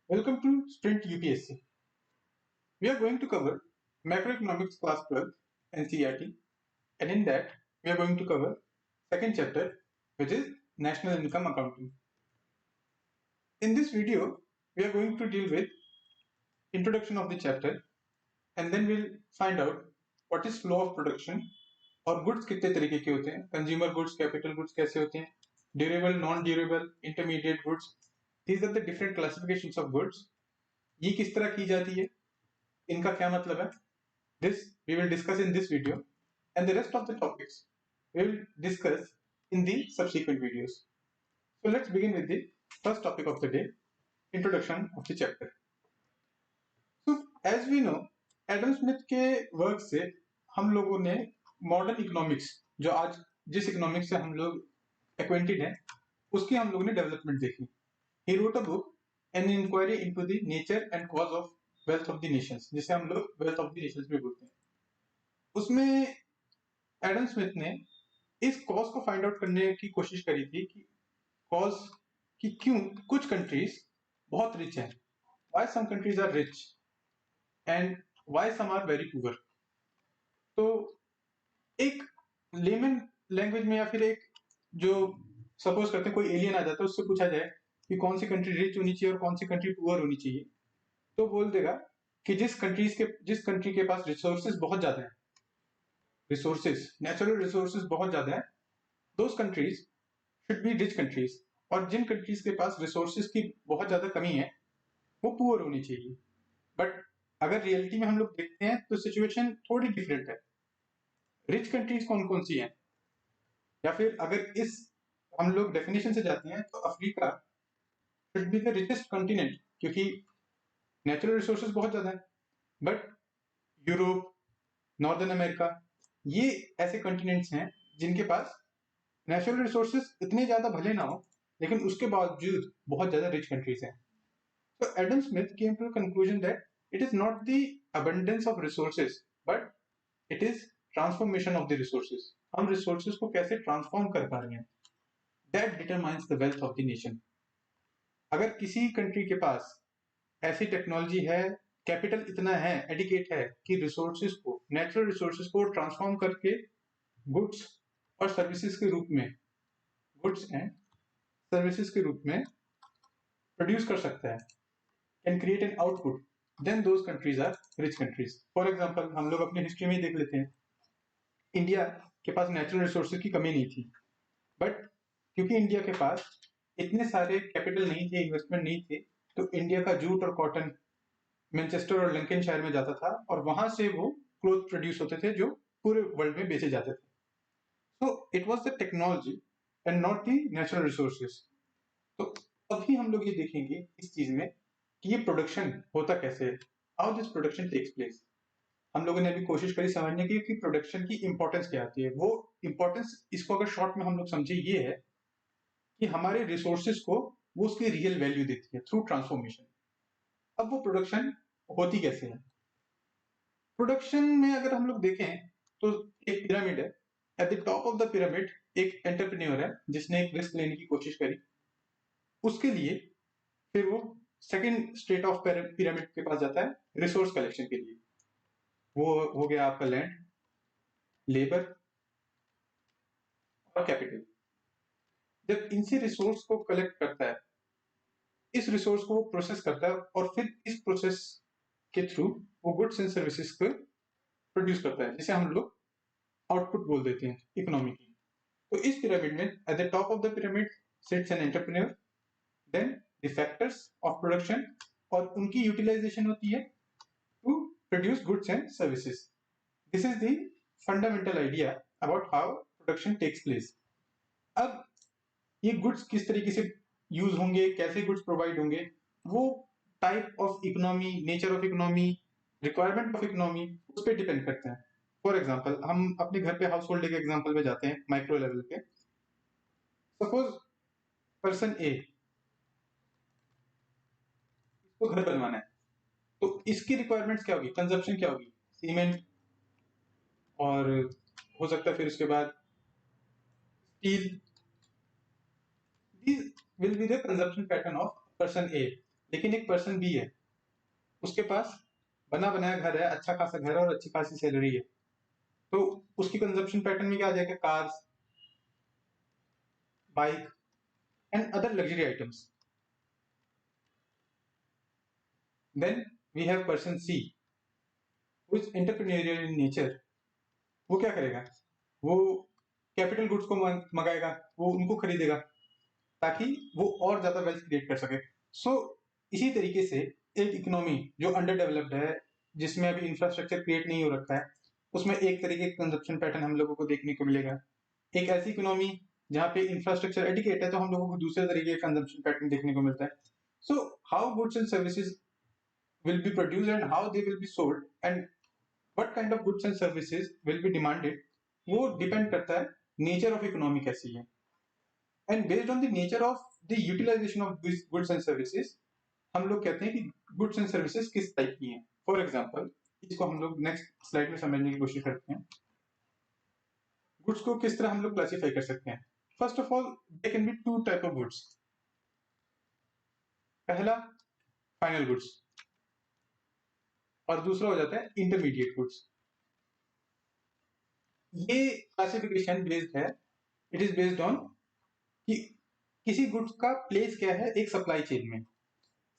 Welcome to Sprint UPSC. We are going to cover Macroeconomics Class 12 NCERT, and in that we are going to cover second chapter, which is National Income Accounting. In this video, we are going to deal with introduction of the chapter, and then we'll find out what is flow of production और goods कितने तरीके के होते हैं, consumer goods, capital goods कैसे होते हैं, durable, non durable, intermediate goods, these are the different classifications of goods. ये किस तरह की जाती है, इनका क्या मतलब है. This we will discuss in this video, and the rest of the topics we will discuss in the subsequent videos. So let's begin with the first topic of the day, introduction of the chapter. So as we know, Adam Smith के work से हम लोगों ने modern economics, जो आज जिस economics से हम लोग एक्वेंटेड हैं, उसकी हम लोगों ने डेवलपमेंट देखी. He wrote a book, An Inquiry into the Nature and Cause of Wealth of the Nations, जिसे हम लोग वेल्थ ऑफ द नेशंस भी बोलते हैं. उसमें एडम स्मिथ ने इस कॉज को फाइंड आउट करने की कोशिश करी थी कि कॉज कि क्यों कुछ कंट्रीज बहुत रिच हैं, why some countries are rich and why some are very poor. तो एक लेमन लैंग्वेज में, या फिर एक जो सपोज करते हैं कोई एलियन आ जाता है, उससे पूछा जाए कि कौन सी कंट्री रिच होनी चाहिए और कौन सी कंट्री पुअर होनी चाहिए, तो बोल देगा कि जिस कंट्री के पास रिसोर्सेज बहुत ज्यादा है, नेचुरल रिसोर्सेज बहुत ज्यादा है, those countries should be rich countries. और जिन कंट्रीज के पास रिसोर्सेज की बहुत ज्यादा कमी है, वो पुअर होनी चाहिए. बट अगर रियलिटी में हम लोग देखते हैं तो सिचुएशन थोड़ी डिफरेंट है. रिच कंट्रीज कौन कौन सी हैं, या फिर अगर इस हम लोग डेफिनेशन से जाते हैं तो Africa should be the richest continent, क्योंकि नेचुरल रिसोर्सेज बहुत ज्यादा है. बट यूरोप, नॉर्दर्न अमेरिका, ये ऐसे कॉन्टिनेंट्स हैं जिनके पास नेचुरल रिसोर्सेज इतने ज्यादा भले ना हो, लेकिन उसके बावजूद बहुत ज्यादा रिच कंट्रीज हैं. So Adam Smith came to the conclusion that it is not the abundance of resources, but it is transformation of the resources. हम resources को कैसे transform कर पा रहे हैं, that determines the wealth of the nation. अगर किसी country के पास ऐसी टेक्नोलॉजी है, कैपिटल इतना है, एडिकेट है कि रिसोर्सेज को, नेचुरल रिसोर्सेज को ट्रांसफॉर्म करके गुड्स और सर्विसेज के रूप में, गुड्स एंड सर्विसेज के रूप में प्रोड्यूस कर सकता है, can create an output, then those countries are rich countries. For example हम लोग अपनी हिस्ट्री में ही देख लेते हैं. इंडिया के पास नेचुरल रिसोर्सेज की कमी नहीं थी, बट क्योंकि इंडिया के पास इतने सारे कैपिटल नहीं थे, इन्वेस्टमेंट नहीं थे, तो इंडिया का जूट और कॉटन मैनचेस्टर और लंकनशायर में जाता था, और वहां से वो क्लोथ प्रोड्यूस होते थे जो पूरे वर्ल्ड में बेचे जाते थे. So it was the technology and not the natural resources. तो अभी हम लोग ये देखेंगे इस चीज में कि ये प्रोडक्शन होता कैसे है, how this production takes place. हम लोगों ने अभी कोशिश करी समझने की कि प्रोडक्शन की इंपॉर्टेंस क्या आती है. वो इंपॉर्टेंस, इसको अगर शॉर्ट में हम लोग समझे, ये है कि हमारे रिसोर्सेज को वो उसकी रियल वैल्यू देती है थ्रू ट्रांसफॉर्मेशन. अब वो प्रोडक्शन होती कैसे है. प्रोडक्शन में अगर हम लोग देखें तो एक पिरामिड है. Eight the top of the pyramid एक एंटरप्रेन्योर है जिसने एक रिस्क लेने की कोशिश करी. उसके लिए फिर वो सेकंड स्टेट ऑफ पिरामिड के पास जाता है रिसोर्स कलेक्शन के लिए. वो हो गया आपका लैंड, लेबर और कैपिटल. जब इनसे रिसोर्स को कलेक्ट करता है, इस रिसोर्स को वो प्रोसेस करता है, और फिर इस प्रोसेस के थ्रू वो गुड्स एंड सर्विसेज को प्रोड्यूस करता है, जिसे हम लोग आउटपुट बोल देते हैं इकोनॉमी की. तो इस पिरामिड में at the top of the pyramid sits an entrepreneur, then the factors of production, और उनकी यूटिलाइजेशन होती है to produce goods and services. This is the fundamental idea about how production takes place. अब ये goods किस तरीके से use होंगे, कैसे गुड्स प्रोवाइड होंगे, वो type of economy, nature of economy, requirement of economy, उस पर डिपेंड करते हैं. फॉर एग्जाम्पल हम अपने घर पे हाउस होल्ड के एग्जाम्पल पे जाते हैं, माइक्रो लेवल पे. सपोज पर्सन ए, इसको घर बनवाना है, तो इसकी रिक्वायरमेंट्स क्या होगी, कंजप्शन क्या होगी, सीमेंट, और हो सकता है फिर उसके बाद steel. These will be the consumption pattern of person A. लेकिन एक पर्सन बी है, उसके पास बना बनाया घर है, अच्छा खासा घर है और अच्छी खासी सैलरी है, तो उसकी कंजप्शन पैटर्न में क्या आ जाएगा? Cars, bike and other luxury items. Then we have person C who is entrepreneurial in nature. वो क्या करेगा? वो कैपिटल गुड्स को मंगाएगा, वो उनको खरीदेगा ताकि वो और ज्यादा वेल्थ क्रिएट कर सके। सो इसी तरीके से एक इकोनॉमी जो अंडर डेवलप्ड है, जिसमें अभी इंफ्रास्ट्रक्चर क्रिएट नहीं हो रखा है, उसमें एक तरीके का कंजप्शन पैटर्न हम लोगों को देखने को मिलेगा। एक ऐसी इकोनॉमी जहाँ पे इंफ्रास्ट्रक्चर एडिकेट है, तो हम लोगों को दूसरे तरीके का कंजप्शन पैटर्न देखने को मिलता है। So how goods and services will be produced and how they will be sold and what kind of goods and services will be demanded, वो डिपेंड करता है नेचर ऑफ इकोनॉमी कैसी है। And based on the nature of the utilisation of this goods and services, हम लोग कहते हैं कि गुड्स एंड सर्विसेज किस टाइप की हैं। फॉर एग्जांपल, इसको हम लोग नेक्स्ट स्लाइड में समझने की कोशिश करते हैं। गुड्स को किस तरह हम लोग क्लासिफाई कर सकते हैं? First of all, they can be two type of goods. पहला फाइनल गुड्स और दूसरा हो जाता है इंटरमीडिएट गुड्स। ये क्लासिफिकेशन बेस्ड है, इट इज बेस्ड ऑन कि किसी गुड्स का प्लेस क्या है एक सप्लाई चेन में।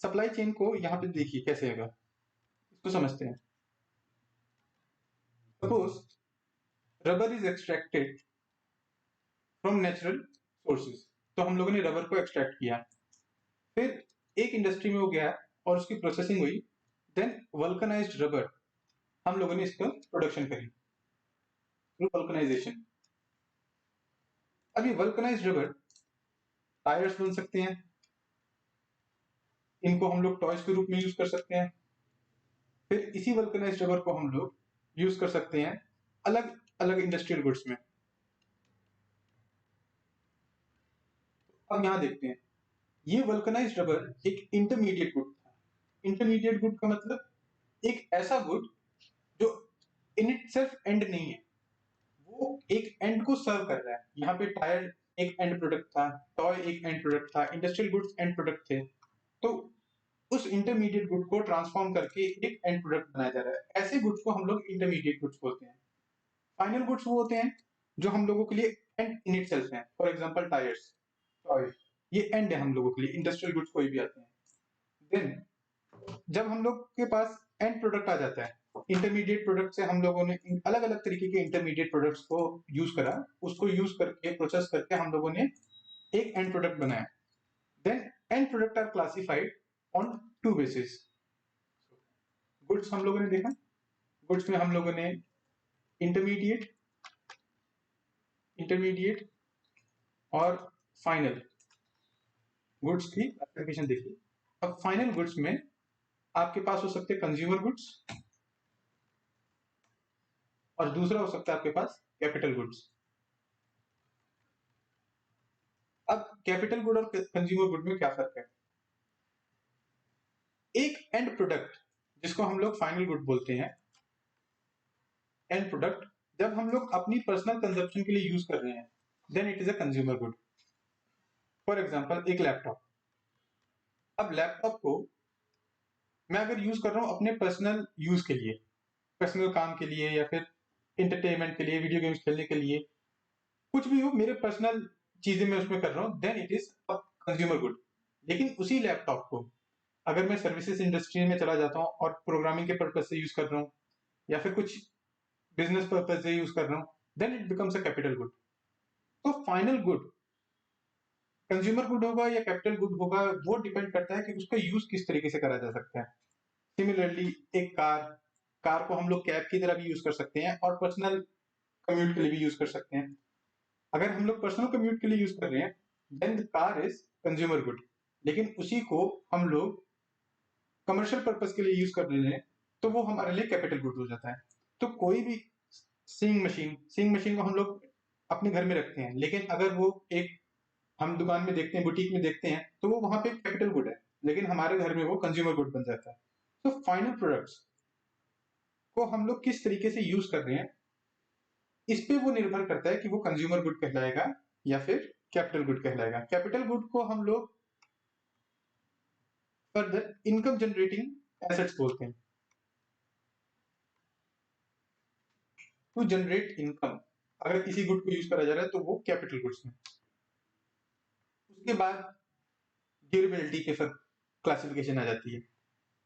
सप्लाई चेन को यहाँ पे देखिए कैसे होगा, इसको समझते हैं। Suppose rubber is extracted from natural sources, तो हम लोगों ने रबर को एक्सट्रैक्ट किया, फिर एक इंडस्ट्री में वो गया और उसकी प्रोसेसिंग हुई, देन वल्कनाइज्ड रबर हम लोगों ने इसका प्रोडक्शन करी थ्रू वल्कनाइजेशन। अब ये वल्कनाइज्ड रबर टायर्स बन सकते हैं, इनको हम लोग टॉयज के रूप में यूज कर सकते हैं, फिर इसी वल्कनाइज्ड रबर को हम लोग यूज कर सकते हैं अलग अलग इंडस्ट्रियल गुड्स में। अब यहां देखते हैं, ये वल्कनाइज्ड रबर एक इंटरमीडिएट गुड था। इंटरमीडिएट गुड का मतलब एक ऐसा गुड जो इन इट सेल्फ एंड नहीं है, वो एक एंड को सर्व कर रहा है। यहाँ पे टायर एक एंड प्रोडक्ट था, टॉय एक एंड प्रोडक्ट था, इंडस्ट्रियल गुड्स एंड प्रोडक्ट थे, तो उस इंटरमीडिएट गुड को ट्रांसफॉर्म करके एक एंड प्रोडक्ट बनाया जा रहा है। ऐसे गुड्स को हम लोग इंटरमीडिएट गुड्स बोलते हैं। फाइनल गुड्स वो होते हैं जो हम लोगों के लिए एंड इन इट सेल्फ है। फॉर एग्जांपल टायर्स, टॉय, ये एंड है हम लोगों के लिए। इंडस्ट्रियल गुड्स कोई भी आते हैं। देन जब हम लोग के पास एंड प्रोडक्ट आ जाता है, इंटरमीडिएट प्रोडक्ट से हम लोगों ने अलग अलग तरीके के इंटरमीडिएट प्रोडक्ट्स को यूज करा, उसको यूज करके प्रोसेस करके हम लोगों ने एक एंड प्रोडक्ट बनाया। देन end product are classified on two basis. Goods हम लोगों ने देखा, गुड्स में हम लोगों ने इंटरमीडिएट इंटरमीडिएट और फाइनल गुड्स की क्लासिफिकेशन देखी। अब फाइनल गुड्स में आपके पास हो सकते हैं कंज्यूमर गुड्स और दूसरा हो सकता है आपके पास कैपिटल गुड्स। अब कैपिटल गुड और कंज्यूमर गुड में क्या फर्क है? एक एंड प्रोडक्ट जिसको हम लोग फाइनल गुड बोलते हैं, एंड प्रोडक्ट जब हम लोग अपनी पर्सनल कंजप्शन के लिए यूज कर रहे हैं, then it is a consumer good. For example एक लैपटॉप। अब लैपटॉप को मैं अगर यूज कर रहा हूं अपने पर्सनल यूज के लिए, पर्सनल काम के लिए या फिर इंटरटेनमेंट के लिए, वीडियो गेम्स खेलने के लिए, कुछ भी हो, मेरे पर्सनल चीजें मैं उसमें कर रहा हूं, then it is a consumer good. लेकिन उसी लैपटॉप को अगर मैं सर्विसेज इंडस्ट्री में चला जाता हूं और प्रोग्रामिंग के पर्पज से यूज कर रहा हूं या फिर कुछ बिजनेस पर्पज से यूज कर रहा हूं, then it becomes a capital good. तो फाइनल गुड कंज्यूमर गुड होगा या कैपिटल गुड होगा, वो डिपेंड करता है कि उसका यूज किस तरीके से करा जा सकता है। सिमिलरली एक कार, कार को हम लोग कैब की तरह भी यूज कर सकते हैं और पर्सनल कम्यूट के लिए भी यूज कर सकते हैं। अगर हम लोग पर्सनल कम्यूट के लिए यूज कर रहे हैं, then the car is consumer good. लेकिन उसी को हम लोग कमर्शियल पर्पज के लिए यूज कर रहे हैं, तो वो हमारे लिए कैपिटल गुड हो जाता है। तो कोई भी सीइंग मशीन को हम लोग अपने घर में रखते हैं, लेकिन अगर वो एक हम दुकान में देखते हैं, बुटीक में देखते हैं, तो वो वहां पे कैपिटल गुड है, लेकिन हमारे घर में वो कंज्यूमर गुड बन जाता है। तो फाइनल प्रोडक्ट्स को हम लोग किस तरीके से यूज कर रहे हैं, इस पे वो निर्भर करता है कि वो कंज्यूमर गुड कहलाएगा या फिर कैपिटल गुड कहलाएगा। कैपिटल गुड को हम लोग फर्दर इनकम जनरेटिंग एसेट्स बोलते हैं। टू जनरेट इनकम, अगर किसी गुड को यूज करा जा रहा है तो वो कैपिटल गुड्स में। उसके बाद ड्यूरेबिलिटी के क्लासिफिकेशन आ जाती है।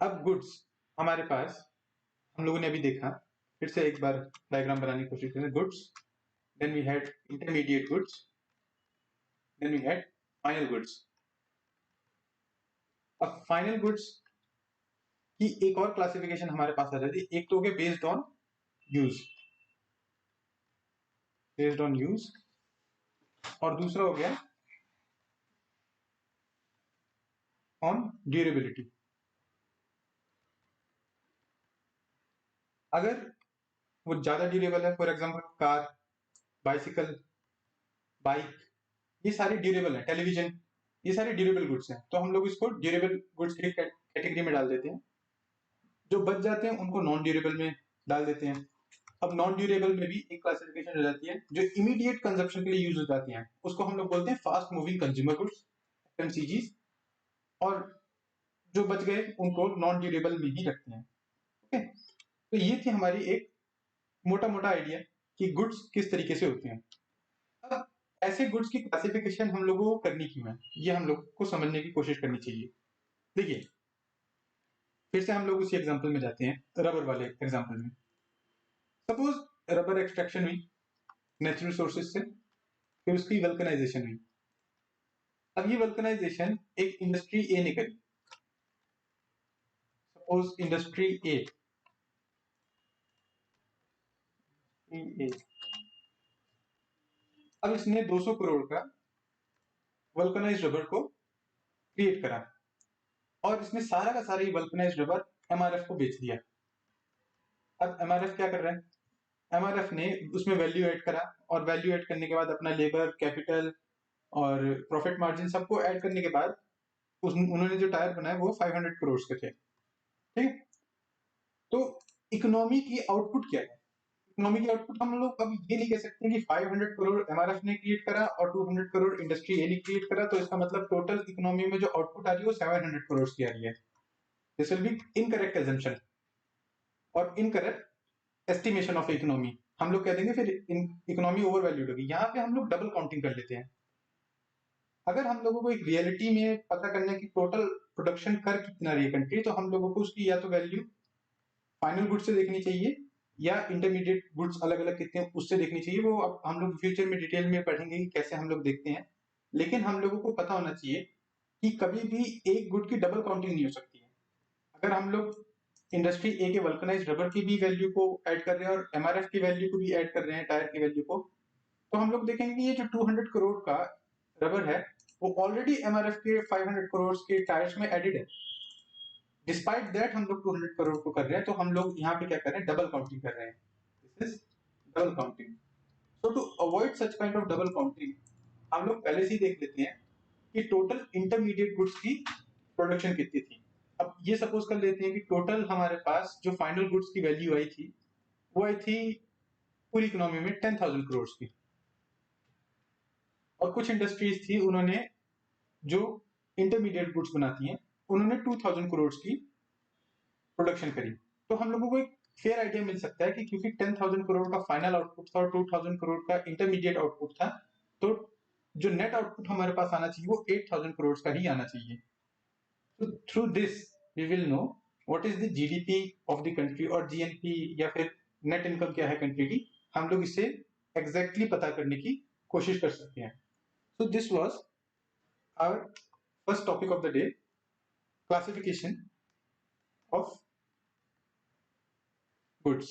अब गुड्स हमारे पास, हम लोगों ने अभी देखा, फिर से एक बार डायग्राम बनाने की कोशिश करें। Goods, then we had intermediate goods, then we had final goods. अब फाइनल गुड्स की एक और क्लासिफिकेशन हमारे पास आ जाती है। एक तो हो गया based on use, based on use, और दूसरा हो गया ऑन ड्यूरेबिलिटी। अगर वो ज्यादा ड्यूरेबल है, for example car, bicycle, bike, ये सारे ड्यूरेबल है, टेलीविजन, ये सारे ड्यूरेबल गुड्स हैं, तो हम लोग इसको ड्यूरेबल गुड्स की कैटेगरी में डाल देते हैं। जो बच जाते हैं उनको नॉन ड्यूरेबल में डाल देते हैं। अब नॉन ड्यूरेबल में भी एक क्लासिफिकेशन हो जाती है, जो इमीडिएट कंजप्शन के लिए यूज हो जाती हैं, उसको हम लोग बोलते हैं fast moving consumer goods, FMCGs, और जो बच गए उनको नॉन ड्यूरेबल में ही रखते हैं। ओके, तो ये थी हमारी एक मोटा मोटा आइडिया कि गुड्स किस तरीके से होते हैं। अब ऐसे गुड्स की क्लासिफिकेशन हम लोगों को करनी क्यों है, ये हम लोग को समझने की कोशिश करनी चाहिए। देखिए, फिर से हम लोग उसी एग्जांपल में जाते हैं, रबर वाले एग्जांपल में। सपोज रबर एक्सट्रैक्शन हुई नेचुरल सोर्सेज से, फिर उसकी वल्कनाइजेशन हुई। अब ये वल्कनाइजेशन एक इंडस्ट्री ए ने करी। सपोज इंडस्ट्री ए, अब इसने 200 करोड़ का वल्कनाइज्ड रबर को क्रिएट करा, और इसने सारा का सारा वल्कनाइज्ड रबर एमआरएफ को बेच दिया। अब एमआरएफ क्या कर रहा है, एमआरएफ ने उसमें वैल्यू ऐड करा, और वैल्यू ऐड करने के बाद अपना लेबर, कैपिटल और प्रॉफिट मार्जिन सबको ऐड करने के बाद उन्होंने जो टायर बनाए वो 500 करोड़ के थे। ठीक, तो इकोनॉमी की आउटपुट क्या है? इकोनॉमी की आउटपुट हम लोग अब ये नहीं कह सकते कि 500 करोड़ एमआरएफ ने क्रिएट करा और 200 करोड़ इंडस्ट्री ए ने क्रिएट करा, तो इसका मतलब टोटल इकोनॉमी में जो आउटपुट आ रही है वो 700 करोड़ की आ रही है। This will be incorrect assumption और इनकरेक्ट एस्टिमेशन ऑफ इकोनॉमी। हम लोग कह देंगे फिर इकोनॉमी ओवर वैल्यूड होगी। यहाँ पे हम लोग डबल काउंटिंग कर लेते हैं। अगर हम लोगों को एक रियलिटी में पता करना है कि टोटल प्रोडक्शन कर कितना रही है कंट्री, तो हम लोगों को उसकी या तो वैल्यू फाइनल गुड्स से देखनी चाहिए या इंटरमीडिएट गुड्स अलग अलग कितने हैं उससे देखनी चाहिए। वो अब हम लोग फ्यूचर में डिटेल में पढ़ेंगे कि कैसे हम लोग देखते हैं, लेकिन हम लोगों को पता होना चाहिए कि कभी भी एक गुड की डबल काउंटिंग नहीं हो सकती है। अगर हम लोग इंडस्ट्री ए के वल्कनाइज्ड रबर की भी वैल्यू को ऐड कर रहे हैं और एमआरएफ की वैल्यू को भी ऐड कर रहे हैं, टायर की वैल्यू को, तो हम लोग देखेंगे कि ये जो 200 करोड़ का रबर है वो ऑलरेडी एमआरएफ के 500 करोड़ के टायर्स में एडेड है। डिस्पाइट दैट हम लोग 200 करोड़ को कर रहे हैं, तो हम लोग यहाँ पे क्या कर रहे हैं, डबल काउंटिंग कर रहे हैं। This is double counting. So to avoid such kind of double counting, हम लोग पहले से ही देख लेते हैं कि टोटल इंटरमीडिएट गुड्स की प्रोडक्शन कितनी थी। अब ये सपोज कर लेते हैं कि टोटल हमारे पास जो फाइनल गुड्स की वैल्यू आई थी वो आई थी पूरी इकोनॉमी में 10,000 करोड़ की, और कुछ इंडस्ट्रीज थी उन्होंने जो इंटरमीडिएट गुड्स बनाती हैं उन्होंने 2,000 करोड़ की प्रोडक्शन करी। तो हम लोगों को एक फेयर आइडिया मिल सकता है कि क्योंकि 10,000 करोड़ का फाइनल आउटपुट था और 2,000 करोड़ का इंटरमीडिएट आउटपुट था, तो जो नेट आउटपुट हमारे पास आना चाहिए वो 8,000 करोड़ का ही आना चाहिए। तो through this we will know what is the GDP of the country, और जीएनपी या फिर नेट इनकम क्या है कंट्री की, हम लोग इसे एग्जैक्टली पता करने की कोशिश कर सकते हैं। So this was our first topic of the day, classification of goods.